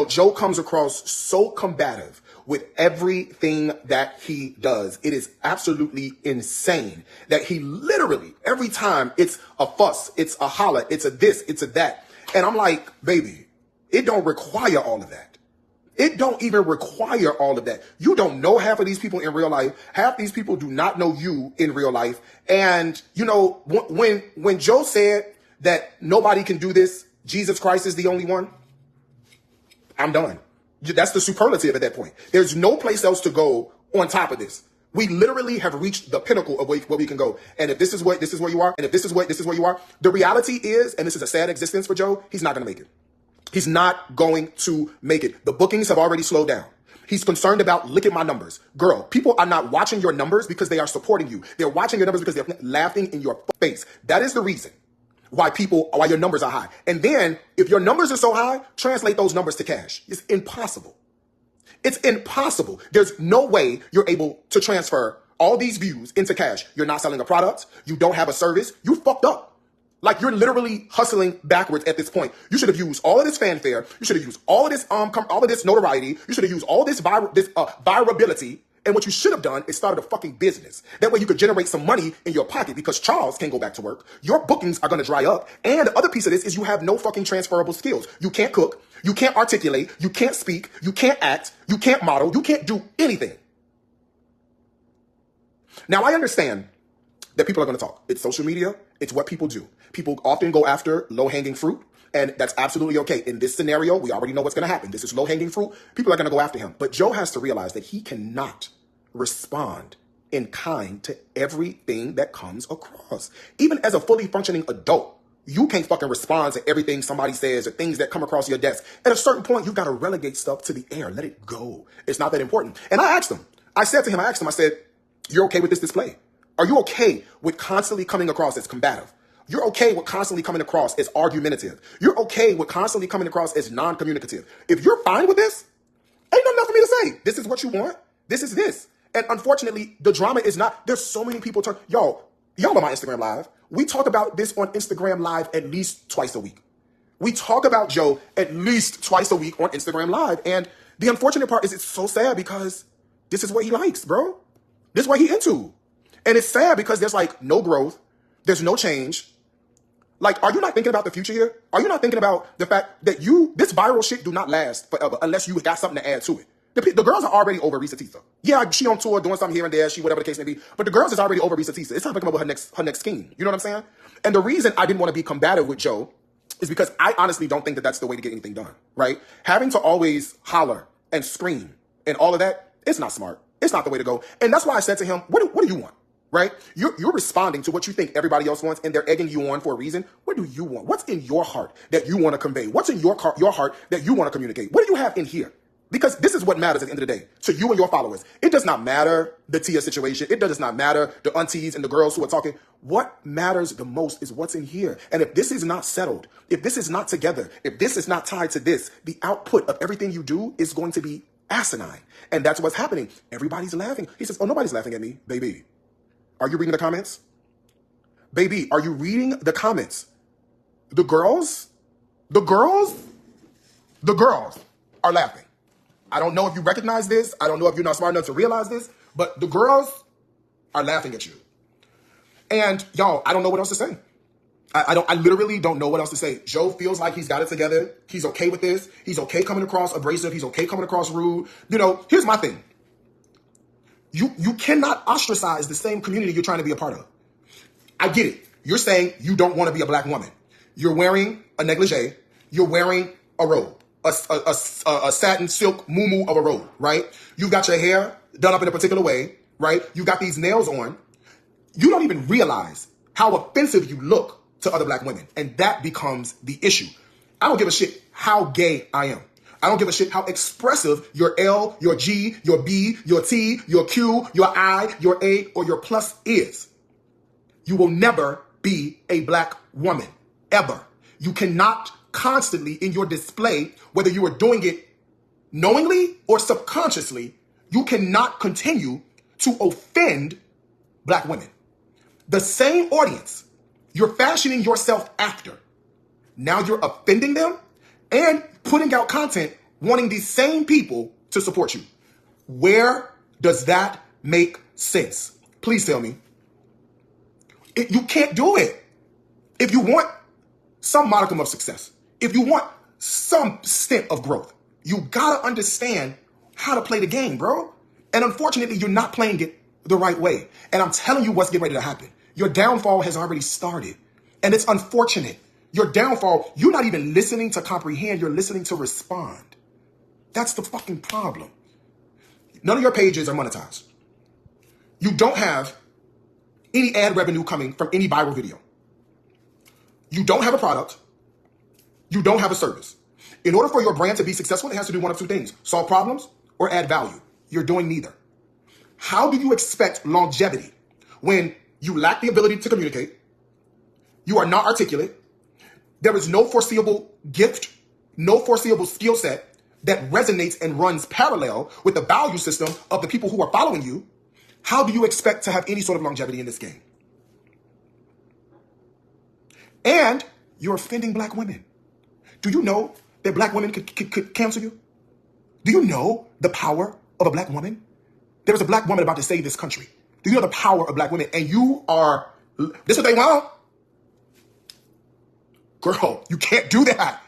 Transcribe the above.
Joe comes across so combative with everything that he does. It is absolutely insane that he literally, every time it's a fuss, it's a holler, it's a this, it's a that. And I'm like, baby, it don't require all of that. It don't even require all of that. You don't know half of these people in real life. Half these people do not know you in real life. And, when Joe said that nobody can do this, Jesus Christ is the only one, I'm done. That's the superlative at that point. There's no place else to go on top of this. We literally have reached the pinnacle of where we can go. And if this is where you are, the reality is, and this is a sad existence for Joe, he's not going to make it. He's not going to make it. The bookings have already slowed down. He's concerned about, look at my numbers. Girl, people are not watching your numbers because they are supporting you. They're watching your numbers because they're laughing in your face. That is the reason why your numbers are high. And then if your numbers are so high, translate those numbers to cash. It's impossible. It's impossible. There's no way you're able to transfer all these views into cash. You're not selling a product. You don't have a service. You fucked up. Like, you're literally hustling backwards at this point. You should have used all of this fanfare. You should have used all of this notoriety. You should have used all this virability. And what you should have done is started a fucking business. That way you could generate some money in your pocket, because Charles can't go back to work. Your bookings are going to dry up. And the other piece of this is you have no fucking transferable skills. You can't cook. You can't articulate. You can't speak. You can't act. You can't model. You can't do anything. Now, I understand that people are going to talk. It's social media. It's what people do. People often go after low-hanging fruit, and that's absolutely okay. In this scenario, we already know what's going to happen. This is low-hanging fruit. People are going to go after him. But Joe has to realize that he cannot respond in kind to everything that comes across. Even as a fully functioning adult, you can't fucking respond to everything somebody says or things that come across your desk. At a certain point, you've got to relegate stuff to the air. Let it go. It's not that important. And I asked him, I said, you're okay with this display? Are you okay with constantly coming across as combative? You're okay with constantly coming across as argumentative. You're okay with constantly coming across as non-communicative. If you're fine with this, ain't nothing for me to say. This is what you want. This is this. And unfortunately, the drama is not, there's so many people y'all on my Instagram Live. We talk about this on Instagram Live at least twice a week. We talk about Joe at least twice a week on Instagram Live. And the unfortunate part is it's so sad because this is what he likes, bro. This is what he into. And it's sad because there's like no growth. There's no change. Like, are you not thinking about the future here? Are you not thinking about the fact that this viral shit do not last forever unless you got something to add to it? The girls are already over Risa Tisa. Yeah, she on tour doing something here and there, whatever the case may be. But the girls is already over Risa Tisa. It's time to come up with her next scheme. You know what I'm saying? And the reason I didn't want to be combative with Joe is because I honestly don't think that that's the way to get anything done, right? Having to always holler and scream and all of that, it's not smart. It's not the way to go. And that's why I said to him, what do you want? Right? You're responding to what you think everybody else wants, and they're egging you on for a reason. What do you want? What's in your heart that you want to convey? What's in your heart that you want to communicate? What do you have in here? Because this is what matters at the end of the day to you and your followers. It does not matter the Tia situation. It does not matter the aunties and the girls who are talking. What matters the most is what's in here. And if this is not settled, if this is not together, if this is not tied to this, the output of everything you do is going to be asinine. And that's what's happening. Everybody's laughing. He says, oh, nobody's laughing at me, baby. Are you reading the comments? Baby, are you reading the comments? The girls are laughing. I don't know if you recognize this. I don't know if you're not smart enough to realize this, but the girls are laughing at you. And y'all, I don't know what else to say. I literally don't know what else to say. Joe feels like he's got it together. He's okay with this. He's okay coming across abrasive. He's okay coming across rude. Here's my thing. You cannot ostracize the same community you're trying to be a part of. I get it. You're saying you don't want to be a black woman. You're wearing a negligee. You're wearing a robe, a satin silk muumuu of a robe, right? You've got your hair done up in a particular way, right? You got these nails on. You don't even realize how offensive you look to other black women. And that becomes the issue. I don't give a shit how gay I am. I don't give a shit how expressive your L, your G, your B, your T, your Q, your I, your A, or your plus is. You will never be a black woman, ever. You cannot constantly in your display, whether you are doing it knowingly or subconsciously, you cannot continue to offend black women. The same audience you're fashioning yourself after, now you're offending them. and putting out content wanting these same people to support you. Where does that make sense? Please tell me. You can't do it. If you want some modicum of success, if you want some stint of growth, you gotta understand how to play the game, bro. And unfortunately, you're not playing it the right way. And I'm telling you what's getting ready to happen. Your downfall has already started. And it's unfortunate. Your downfall, you're not even listening to comprehend, you're listening to respond. That's the fucking problem. None of your pages are monetized. You don't have any ad revenue coming from any viral video. You don't have a product. You don't have a service. In order for your brand to be successful, it has to do one of two things: solve problems or add value. You're doing neither. How do you expect longevity when you lack the ability to communicate? You are not articulate. There is no foreseeable gift, no foreseeable skill set that resonates and runs parallel with the value system of the people who are following you. How do you expect to have any sort of longevity in this game? And you're offending black women. Do you know that black women could cancel you? Do you know the power of a black woman? There is a black woman about to save this country. Do you know the power of black women? And you are, this is what they want? Girl, you can't do that.